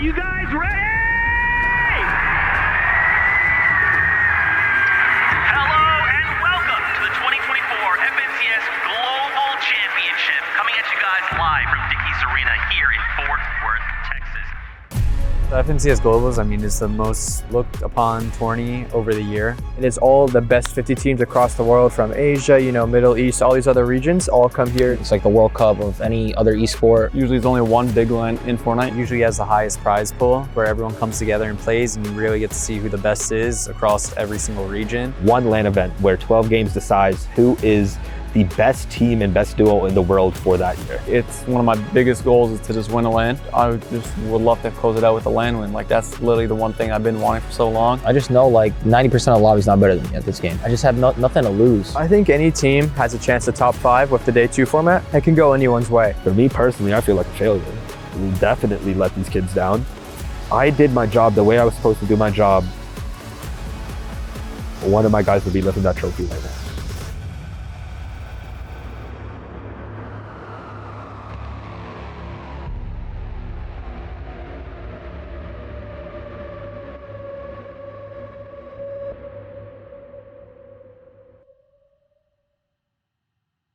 you guys ready? Hello and welcome to the 2024 FNCS Global Championship, coming at you guys live from Dignitas Arena here in Fort Worth, Texas. The FNCS Globals, is the most looked upon tourney over the year. It is all the best 50 teams across the world, from Asia, Middle East, all these other regions all come here. It's like the World Cup of any other esport. Usually there's only one big one in Fortnite. Usually has the highest prize pool, where everyone comes together and plays, and you really get to see who the best is across every single region. One LAN event where 12 games decides who is the best team and best duo in the world for that year. It's one of my biggest goals is to just win a LAN. I just would love to close it out with a LAN win. That's literally the one thing I've been wanting for so long. I just know 90% of the lobby's not better than me at this game. I just have nothing to lose. I think any team has a chance to top 5 with the day 2 format. It can go anyone's way. For me personally, I feel like a failure. We definitely let these kids down. I did my job the way I was supposed to do my job. One of my guys would be lifting that trophy right now.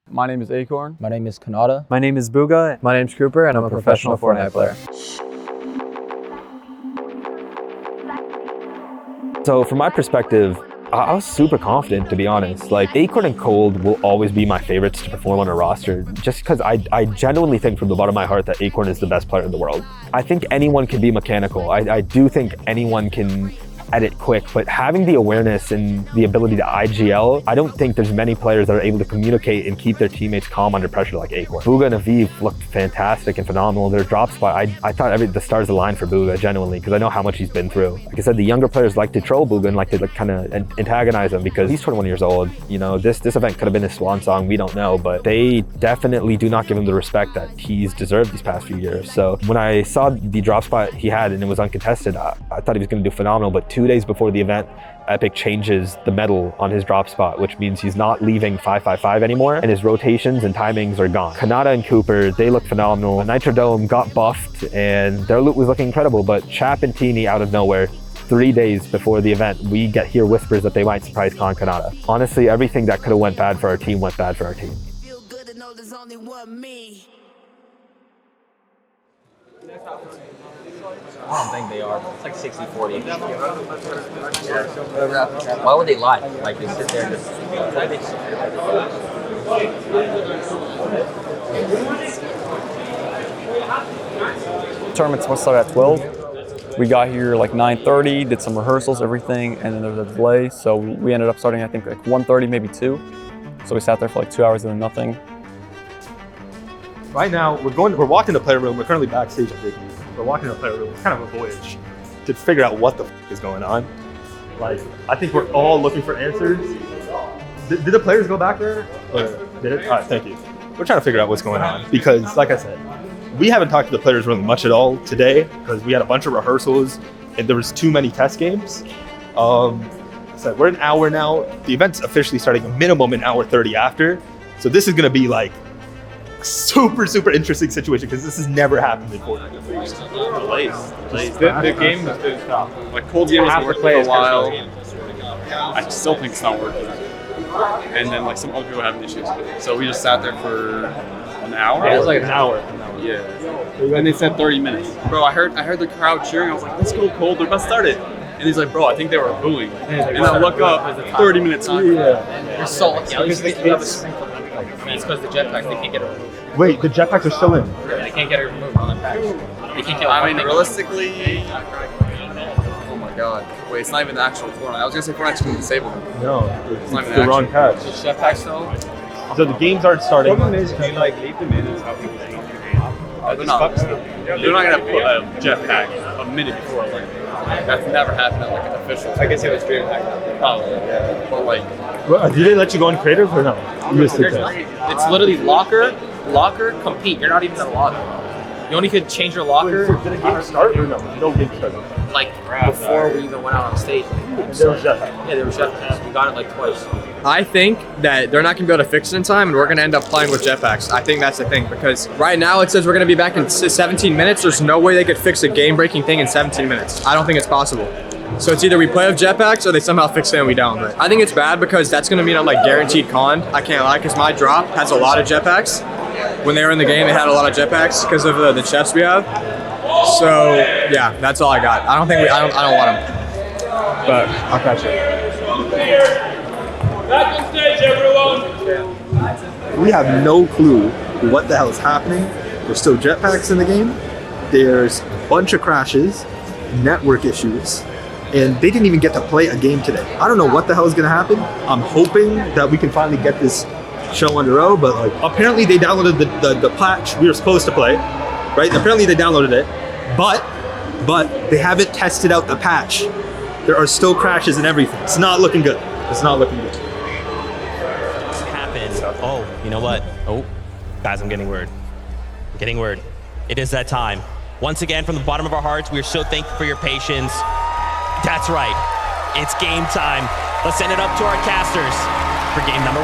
My name is Acorn. My name is Kanata. My name is Booga. My name's Cooper, and I'm a professional Fortnite player. So from my perspective, I was super confident, to be honest. Acorn and Cold will always be my favorites to perform on a roster, just because I genuinely think from the bottom of my heart that Acorn is the best player in the world. I think anyone can be mechanical. I do think anyone can edit quick, but having the awareness and the ability to IGL, I don't think there's many players that are able to communicate and keep their teammates calm under pressure like Acorn. Booga and Aviv looked fantastic and phenomenal. Their drop spot, I thought the stars aligned for Booga, genuinely, because I know how much he's been through. Like I said, the younger players like to troll Booga and like to kind of antagonize him because he's 21 years old. This event could have been his swan song, we don't know, but they definitely do not give him the respect that he's deserved these past few years. So when I saw the drop spot he had and it was uncontested, I thought he was going to do phenomenal, but 2 days before the event, Epic changes the medal on his drop spot, which means he's not leaving 555 anymore, and his rotations and timings are gone. Kanata and Cooper, they look phenomenal. Nitrodome got buffed, and their loot was looking incredible, but Chap and Teeny out of nowhere, 3 days before the event, we hear whispers that they might surprise Khan Kanata. Honestly, everything that could have went bad for our team went bad for our team. Feel good to know there's only one me. I don't think they are. It's like 60-40. Why would they lie? They sit there and just... Tournament's supposed to start at 12. We got here 9:30, did some rehearsals, everything, and then there was a delay. So we ended up starting, I think, 1:30, maybe 2. So we sat there for 2 hours doing nothing. Right now, we're walking to the player room. We're currently backstage at Dignitas. We're walking to the player room. It's kind of a voyage to figure out what the is going on. I think we're all looking for answers. Did the players go back there? Or did it? All right, thank you. We're trying to figure out what's going on because, like I said, we haven't talked to the players really much at all today because we had a bunch of rehearsals and there was too many test games. So we're an hour now. The event's officially starting a minimum an hour 30 after. So this is going to be super interesting situation because this has never happened before. The game has been Cold game has worked for a while. I still think it's not working. And then some other people having issues with it. So we just sat there for an hour. Yeah, it was an hour. Yeah. And they said 30 minutes. Bro, I heard the crowd cheering. I was like, let's go Cold, they're about to start it. And he's like, bro, I think they were booing. And I look up, 30 minutes on. You're so lucky. At least they have a screen from them. It's because the jetpacks, they can't get it removed. Wait, the jetpacks are still in? Yeah, they can't get it removed on the packs. They can't get realistically... Oh my god. Wait, it's not even the actual Fortnite. I was going to say Fortnite's going to disable them. No, it's not even the wrong patch. Just jetpacks though? So the games aren't starting. The problem is, you leave them in and how people change your game. They're not going to put a jetpack a minute before. That's never happened at an official. I guess it was stream hack. Probably, yeah. But did they let you go in creative or no? It's literally locker, compete. You're not even in a locker. You only could change your locker. Did a game start or no? No game started. Before we even went out on stage. There was jetpacks. Yeah, there was jetpacks. We got it twice. I think that they're not going to be able to fix it in time, and we're going to end up playing with jetpacks. I think that's the thing, because right now it says we're going to be back in 17 minutes. There's no way they could fix a game-breaking thing in 17 minutes. I don't think it's possible. So it's either we play with jetpacks or they somehow fix it and we don't. But I think it's bad because that's going to mean I'm like guaranteed conned. I can't lie, because my drop has a lot of jetpacks. When they were in the game, they had a lot of jetpacks because of the chests we have. So yeah, that's all I got. I don't want them, but I'll catch it. Back on stage, everyone! We have no clue what the hell is happening. There's still jetpacks in the game. There's a bunch of crashes, network issues, and they didn't even get to play a game today. I don't know what the hell is going to happen. I'm hoping that we can finally get this show on the road, but like apparently they downloaded the patch we were supposed to play, right? Apparently they downloaded it, but they haven't tested out the patch. There are still crashes and everything. It's not looking good. It's not looking good. Oh, you know what? Oh, guys, I'm getting word. I'm getting word. It is that time. Once again, from the bottom of our hearts, we are so thankful for your patience. That's right. It's game time. Let's send it up to our casters for game number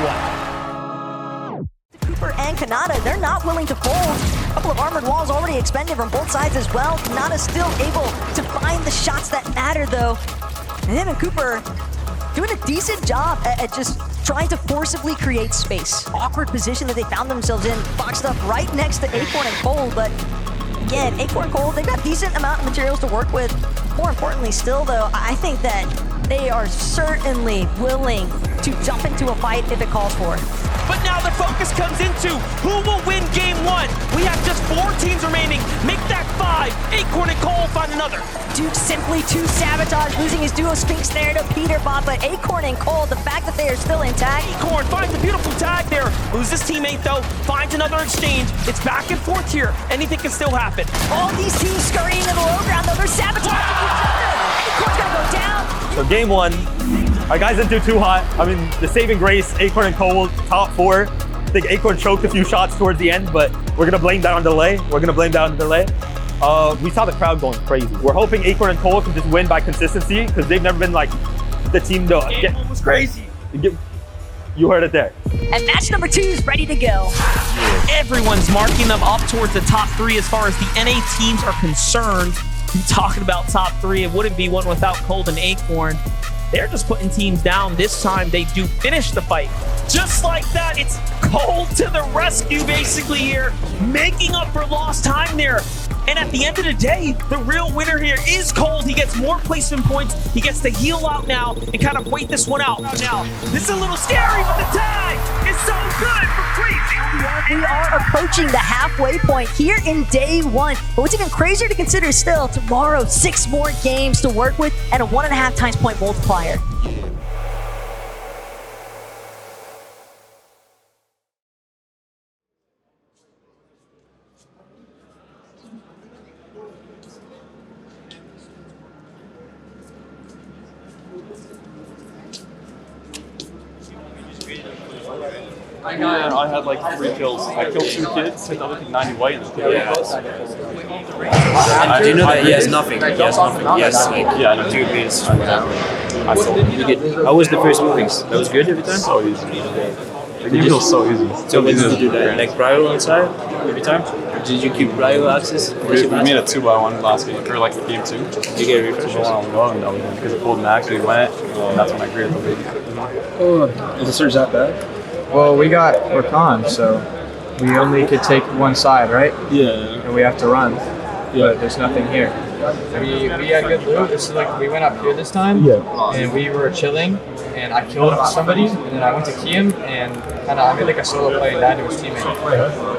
1. Cooper and Kanata, they're not willing to fold. A couple of armored walls already expended from both sides as well. Kanata's still able to find the shots that matter, though. And him and Cooper doing a decent job at just trying to forcibly create space. Awkward position that they found themselves in, boxed up right next to Acorn and Cole, but again, Acorn and Cole, they've got decent amount of materials to work with. More importantly still, though, I think that they are certainly willing to jump into a fight if it calls for it. But now the focus comes into who will win game 1. We have just 4 teams remaining. Make that 5. Acorn and Cole find another. Duke simply to sabotage, losing his duo Sphinx there to Peterbot, but Acorn and Cole, the fact that they are still intact. Acorn finds a beautiful tag there. Loses teammate though, finds another exchange. It's back and forth here. Anything can still happen. All these teams scurrying to the low ground though, they're sabotaging each other. Acorn's gonna go down. So game 1, our guys didn't do too hot. I mean, the saving grace, Acorn and Cole, top 4. I think Acorn choked a few shots towards the end, but we're gonna blame that on delay. We saw the crowd going crazy. We're hoping Acorn and Cole can just win by consistency, because they've never been like the team to get crazy. You heard it there. And match number 2 is ready to go. Everyone's marking them up towards the top 3 as far as the NA teams are concerned. You're talking about top 3, it wouldn't be one without Cold and Acorn. They're just putting teams down. This time they do finish the fight. Just like that, it's Cold to the rescue basically here, making up for lost time there. And at the end of the day, the real winner here is Cold. He gets more placement points. He gets to heal out now and kind of wait this one out. Now, this is a little scary, but the tag is so good for Crazy. We are approaching the halfway point here in day 1. But what's even crazier to consider still, tomorrow, 6 more games to work with and a 1.5 times point multiplier. I had like 3 kills. I killed 2 kids, hit the other kid 90 white, and killed Do you know that he has nothing? Yes, yeah, no. 2 kills. How was the first movings? That was good every time? So easy. The game feels so easy. So when did you do that? Like Brio inside every time? Did you keep Brio access? We made a 2x1 last week, or like game 2. Did you get a refresh? No, because it pulled max, we went, and that's when I created the league. Oh, is the surge that bad? Well, we're con, so we only could take one side, right? Yeah. And we have to run. But there's nothing here. We had good loot. This is like we went up here this time, and we were chilling, and I killed somebody, and then I went to key him, and kind of I made like a solo play and died to his teammate.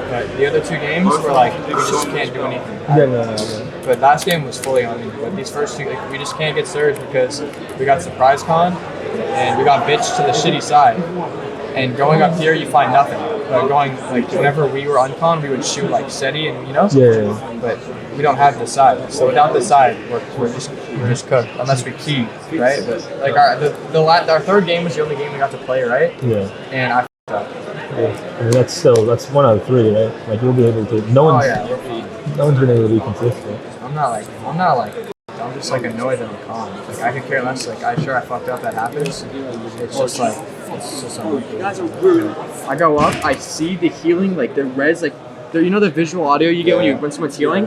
But the other 2 games were like we just can't do anything. But last game was fully on me. But these first 2, like, we just can't get surge because we got surprise con, and we got bitched to the shitty side. And going up here, you find nothing. Going like whenever we were on con, we would shoot like SETI and But we don't have the side. So without the side, we're just cooked unless we key, right? But like our 3rd game was the only game we got to play, right? Yeah. And I f***ed up. Yeah. I mean, that's 1 out of 3, right? Like you'll be able to. No one's been able to be consistent. I'm not like. I'm just like annoyed that I'm con. Like I could care less. Like I fucked up. That happens. It's just like You guys are rude. I go up, I see the healing, like the res, like you know the visual audio you get when someone's healing.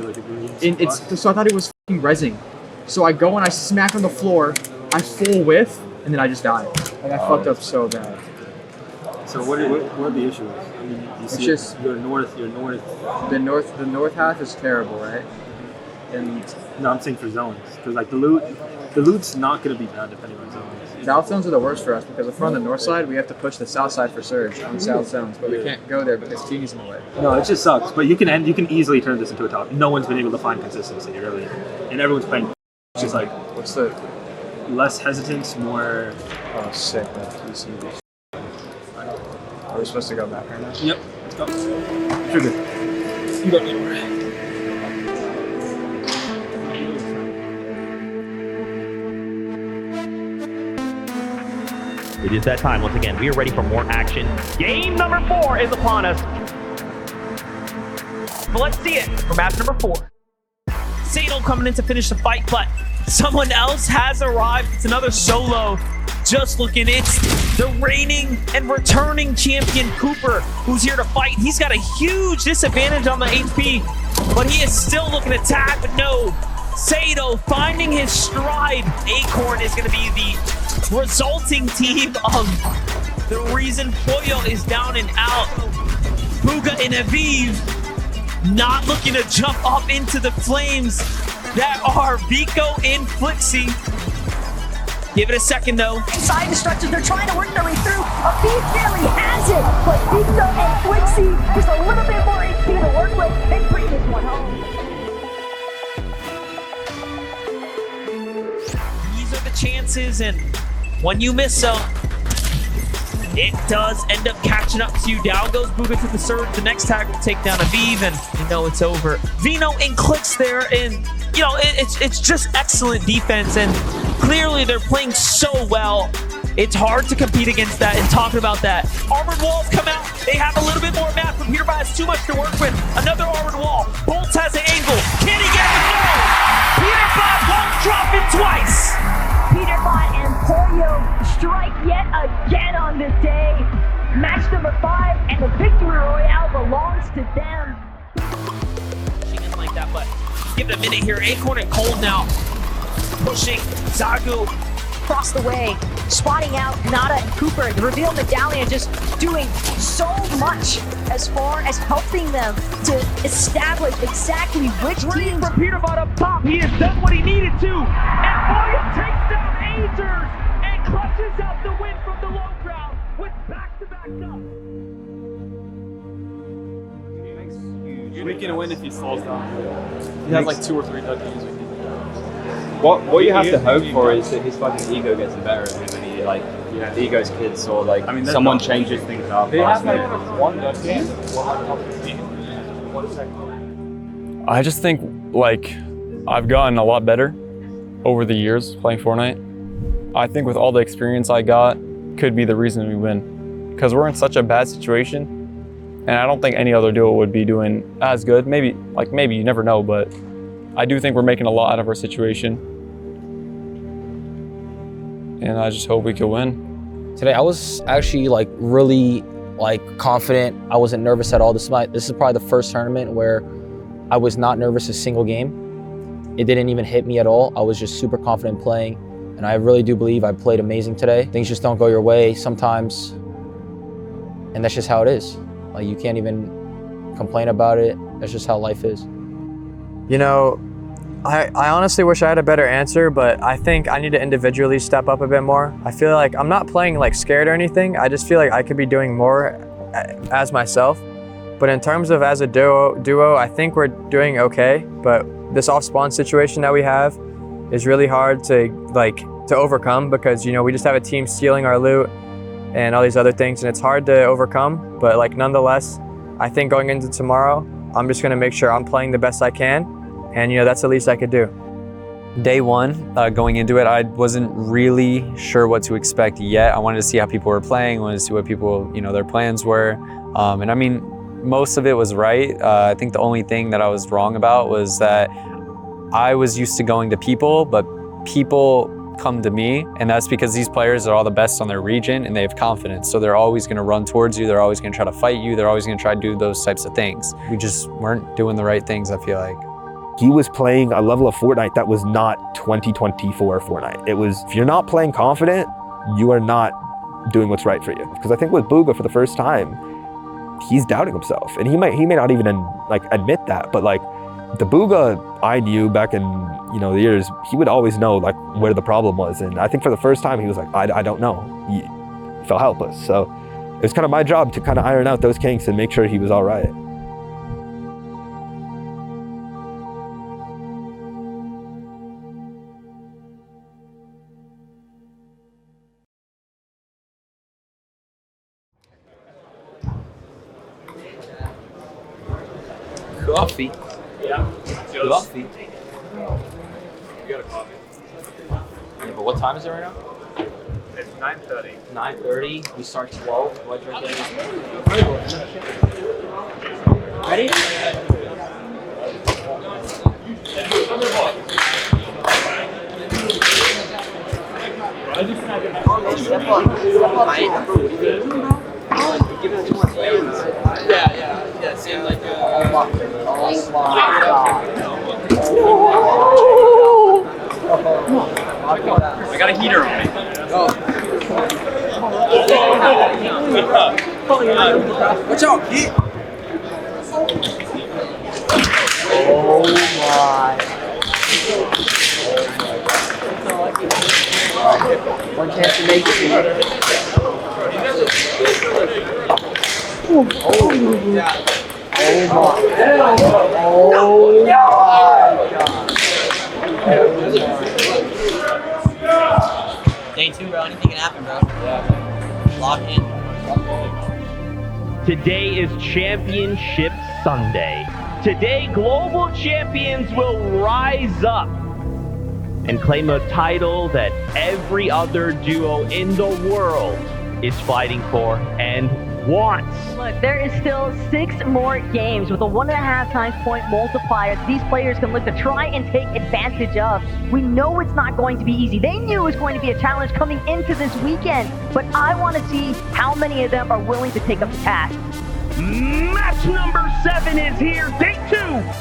And so I thought it was fucking rezzing. So I go and I smack on the floor, I full whiff, and then I just die. Like I fucked up so bad. So what are the issues? I mean, you see just you're north. The north half is terrible, right? And no, I'm saying for zones, because like the loot's not gonna be bad depending on zones. South zones are the worst for us because if we're on the north side, we have to push the south side for surge on south zones, but we can't go there because Teeny's in the way. No, it just sucks. But you can easily turn this into a top. No one's been able to find consistency really, and everyone's playing. It's just like what's the less hesitance, more. Oh, sick! That PC. Are we supposed to go back right now? Yep. Let's go. Sure good. You got me. It is that time once again. We are ready for more action. Game number 4 is upon us. But let's see it for match number 4. Sadel coming in to finish the fight, but someone else has arrived. It's another solo. Just looking, it's the reigning and returning champion Cooper who's here to fight. He's got a huge disadvantage on the HP, but he is still looking to attack, but no. Sadel finding his stride. Acorn is going to be the resulting team of the reason Pollo is down and out. Booga and Aviv not looking to jump up into the flames that are Vico and Flixie. Give it a second though. Inside destruction, they're trying to work their way through. Aviv barely has it, but Vico and Flixie just a little bit more HP to work with. They bring this one home. These are the chances, and when you miss them, it does end up catching up to you. Down goes Booga to the surge. The next tag will take down Aviv, and you know it's over. Vino and Clicks there, and you know it's just excellent defense, and clearly they're playing so well. It's hard to compete against that. And talking about that, armored walls come out. They have a little bit more map, but Peterbot has too much to work with. Another armored wall. Bolts has an angle. Can he get it? No! Peterbot won't drop it twice. Peterbot and Pollo strike yet again on this day. Match number 5, and the victory royale belongs to them. Like that, but give it a minute here. Acorn and Cold now pushing Zagu across the way, spotting out Nada and Cooper. The reveal medallion just doing so much as far as helping them to establish exactly which team. For Peterbot up top, he has done what he needed to, and Pollo takes down Azers and clutches out the win from the low ground with back-to-back dubs. We can win if he falls down. He has like 2 or 3 W's. What you have to hope for is that his fucking ego gets the better of him, and he like ego's kids, or like someone changes things up. They have like 1 game. I just think like I've gotten a lot better over the years playing Fortnite. I think with all the experience I got could be the reason we win, because we're in such a bad situation, and I don't think any other duo would be doing as good. Maybe you never know, but I do think we're making a lot out of our situation, and I just hope we can win. Today I was actually like really confident. I wasn't nervous at all. This is probably the first tournament where I was not nervous a single game. It didn't even hit me at all. I was just super confident playing, and I really do believe I played amazing today. Things just don't go your way sometimes, and that's just how it is. Like, you can't even complain about it. That's just how life is. You know, I honestly wish I had a better answer, but I think I need to individually step up a bit more. I feel like I'm not playing like scared or anything. I just feel like I could be doing more as myself. But in terms of as a duo, I think we're doing okay. But this off-spawn situation that we have is really hard to overcome, because, you know, we just have a team stealing our loot and all these other things, and it's hard to overcome. But like, nonetheless, I think going into tomorrow, I'm just gonna make sure I'm playing the best I can, and you know, that's the least I could do. Day one, going into it, I wasn't really sure what to expect yet. I wanted to see how people were playing, I wanted to see what people, you know, their plans were. And I mean, most of it was right. I think the only thing that I was wrong about was that I was used to going to people, but people come to me, and that's because these players are all the best on their region and they have confidence. So they're always going to run towards you. They're always going to try to fight you. They're always going to try to do those types of things. We just weren't doing the right things, I feel like. He was playing a level of Fortnite that was not 2024 Fortnite. It was, if you're not playing confident, you are not doing what's right for you. Because I think with Booga for the first time, he's doubting himself. And he may not even like admit that, but like the Booga I knew back in, you know, the years, he would always know like where the problem was. And I think for the first time, he was like, I don't know. He felt helpless. So it was kind of my job to kind of iron out those kinks and make sure he was all right. Coffee. Yeah. Coffee. You got a coffee. Yeah, but what time is it right now? It's 9:30. 9:30. We start 12. Do I drink it? Ready? Step on. Give it too much hands. Yeah. Seems like oh my God. I got a heater on me. Watch out, Pete. Oh my. One chance to make it. Oh yeah. Oh my God. Day 2, bro. Anything can happen, bro. Yeah. Lock in. Today is Championship Sunday. Today, global champions will rise up and claim a title that every other duo in the world is fighting for and wants. Look, there is still 6 more games with a 1.5 times point multiplier that these players can look to try and take advantage of. We know it's not going to be easy. They knew it was going to be a challenge coming into this weekend, but I want to see how many of them are willing to take up the task. Match number 7 is here. Day 2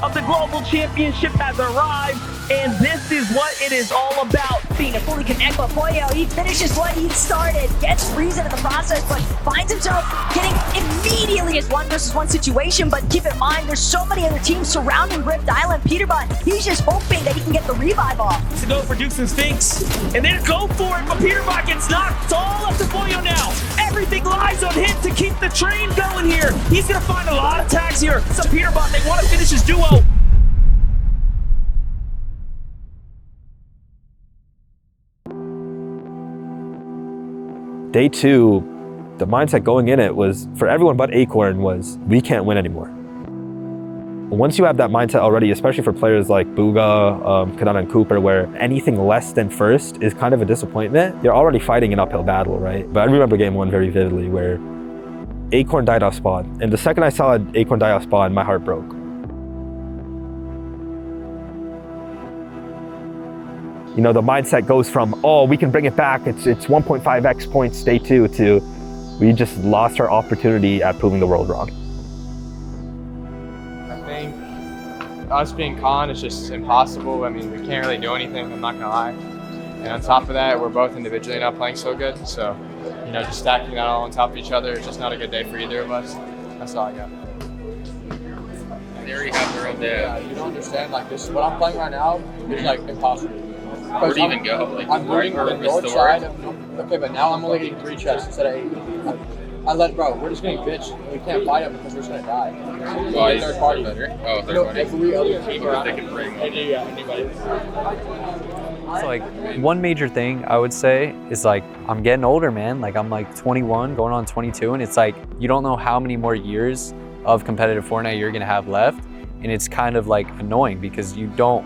of the Global Championship has arrived, and this is what it is all about. Being to fully connect, but Pollo, he finishes what he started, gets freezing in the process, but finds himself getting immediately his 1-versus-1 situation. But keep in mind, there's so many other teams surrounding Rift Island. Peterbot, he's just hoping that he can get the revive off. To go for Dukes and Sphinx, and then go for it, but Peterbot gets knocked. It's all up to Pollo now. Everything lies on him to keep the train going here. He's gonna find a lot of tags here. So Peterbot, they want to finish his duo. Day 2, the mindset going in it was, for everyone but Acorn, was we can't win anymore. Once you have that mindset already, especially for players like Booga, Kanata, and Cooper, where anything less than first is kind of a disappointment, you're already fighting an uphill battle, right? But I remember game 1 very vividly, where Acorn died off spawn. And the second I saw Acorn die off spawn, my heart broke. You know, the mindset goes from, oh, we can bring it back, it's 1.5x points day 2, to we just lost our opportunity at proving the world wrong. I think us being con is just impossible. I mean, we can't really do anything, I'm not gonna lie. And on top of that, we're both individually not playing so good, so, you know, just stacking that all on top of each other, it's just not a good day for either of us. That's all I got. They already have their own day. Yeah, you don't understand, like, this, what I'm playing right now is, like, impossible. Where do you even go? Like, I'm moving where the north side of, okay, but now I'm only getting 3 chests instead of 8. I let, bro, we're just getting bitched. We can't fight them because we're just gonna die. Well, Third party. Better. Oh, third You know, party. every other team Even if around they can bring anybody. So like one major thing I would say is like I'm getting older, man. Like I'm like 21 going on 22, and it's like you don't know how many more years of competitive Fortnite you're gonna have left, and it's kind of like annoying because you don't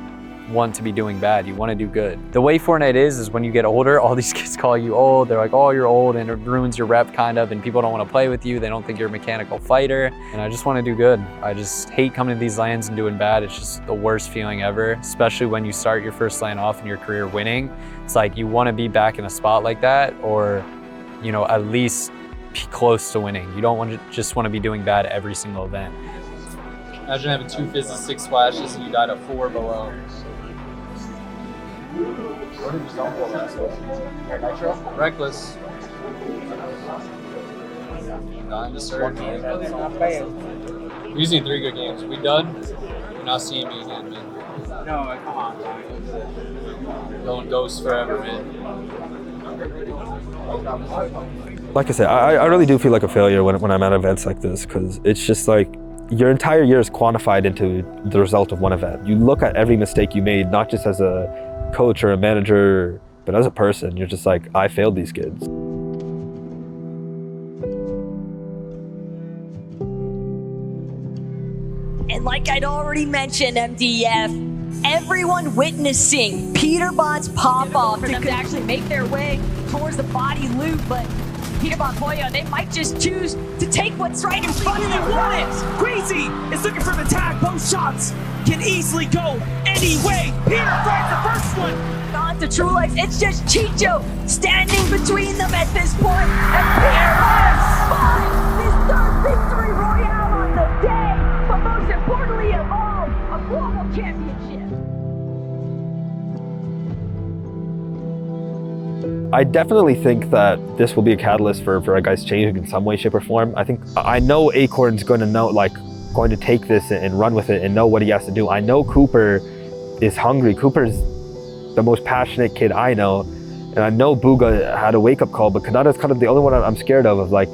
want to be doing bad. You want to do good. The way Fortnite is when you get older, all these kids call you old. They're like, oh, you're old, and it ruins your rep kind of, and people don't want to play with you. They don't think you're a mechanical fighter. And I just want to do good. I just hate coming to these lands and doing bad. It's just the worst feeling ever, especially when you start your first LAN off in your career winning. It's like you want to be back in a spot like that, or, you know, at least be close to winning. You don't want to just want to be doing bad every single event. Imagine having 2 fizzes, 6 splashes, and you died at 4 below. What did you zone for last Nitro? Reckless. Dying to serve. We're using 3 good games. We done? You're not seeing me again, man. No, come on. Going ghost forever, man. Like I said, I really do feel like a failure when I'm at events like this, because it's just like your entire year is quantified into the result of one event. You look at every mistake you made, not just as a coach or a manager, but as a person. You're just like, I failed these kids. And like I'd already mentioned, MDF, everyone witnessing Peterbot's pop-off For them to actually make their way towards the body loop, but Peterbot Poyo, they might just choose to take what's right in front of them. Crazy is looking for the tag. Both shots can easily go any way. Peter finds the first one. On to True Life, it's just Chicho standing between them at this point. And Peterbot finds his 3rd victory royale on the day, but most importantly of all, a global championship. I definitely think that this will be a catalyst for our guys changing in some way, shape, or form. I know Acorn's going to take this and run with it and know what he has to do. I know Cooper is hungry. Cooper's the most passionate kid I know, and I know Booga had a wake-up call, but Kanada's kind of the only one I'm scared of like,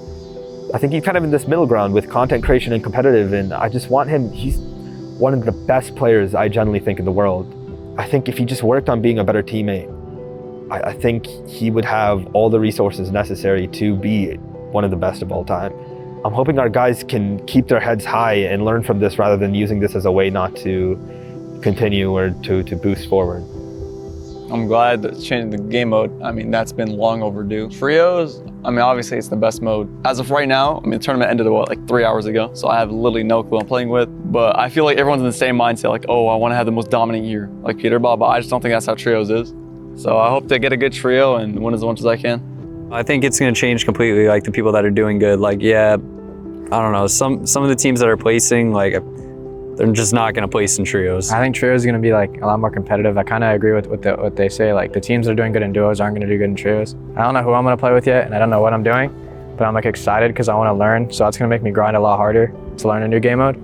I think he's kind of in this middle ground with content creation and competitive, and I just want him. He's one of the best players I generally think in the world. I think if he just worked on being a better teammate, I think he would have all the resources necessary to be one of the best of all time. I'm hoping our guys can keep their heads high and learn from this rather than using this as a way not to continue or to boost forward. I'm glad that it's changing the game mode. I mean, that's been long overdue. Trios, I mean, obviously it's the best mode. As of right now, I mean, the tournament ended, like 3 hours ago, so I have literally no clue I'm playing with. But I feel like everyone's in the same mindset, like, oh, I want to have the most dominant year, like Peterbot, but I just don't think that's how Trios is. So I hope to get a good trio and win as much as I can. I think it's going to change completely, like the people that are doing good. Like, yeah, I don't know, some of the teams that are placing, like, they're just not going to place in trios. I think trios is going to be like a lot more competitive. I kind of agree with what they say. Like the teams that are doing good in duos aren't going to do good in trios. I don't know who I'm going to play with yet, and I don't know what I'm doing, but I'm like excited because I want to learn. So it's going to make me grind a lot harder to learn a new game mode.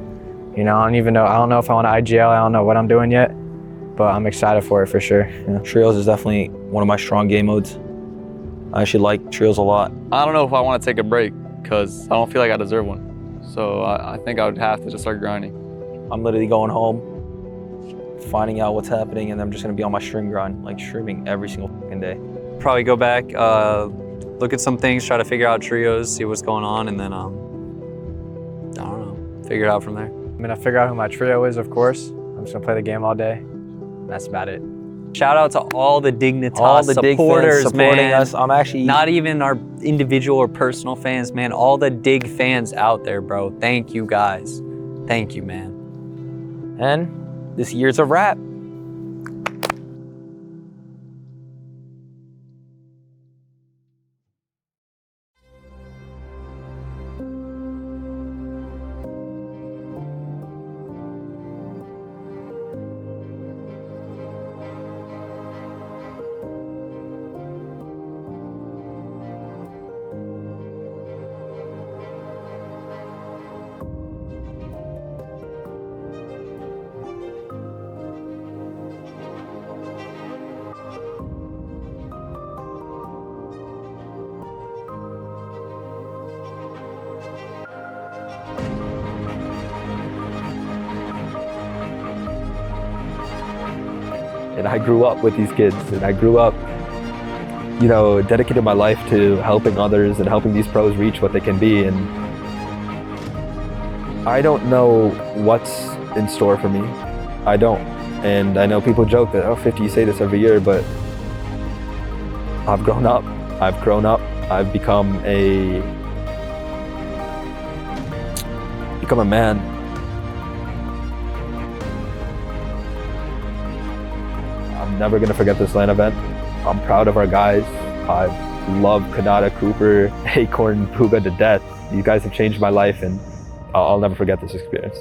You know, I don't know if I want to IGL. I don't know what I'm doing yet, but I'm excited for it for sure. Yeah. Trios is definitely one of my strong game modes. I actually like trios a lot. I don't know if I want to take a break because I don't feel like I deserve one. So I think I would have to just start grinding. I'm literally going home, finding out what's happening, and I'm just gonna be on my stream grind, like streaming every single fucking day. Probably go back, look at some things, try to figure out trios, see what's going on, and then, I don't know, figure it out from there. I'm gonna figure out who my trio is, of course. I'm just gonna play the game all day. That's about it. Shout out to all the Dignitas supporters, supporting us. I'm actually not even our individual or personal fans, man. All the Dig fans out there, bro. Thank you guys. Thank you, man. And this year's a wrap. And I grew up with these kids, and I grew up, you know, dedicated my life to helping others and helping these pros reach what they can be. And I don't know what's in store for me. I don't. And I know people joke that, oh, 50, you say this every year, but I've grown up. I've grown up. I've become a man. I'm never gonna forget this LAN event. I'm proud of our guys. I love Kanata, Cooper, Acorn, Puga to death. You guys have changed my life, and I'll never forget this experience.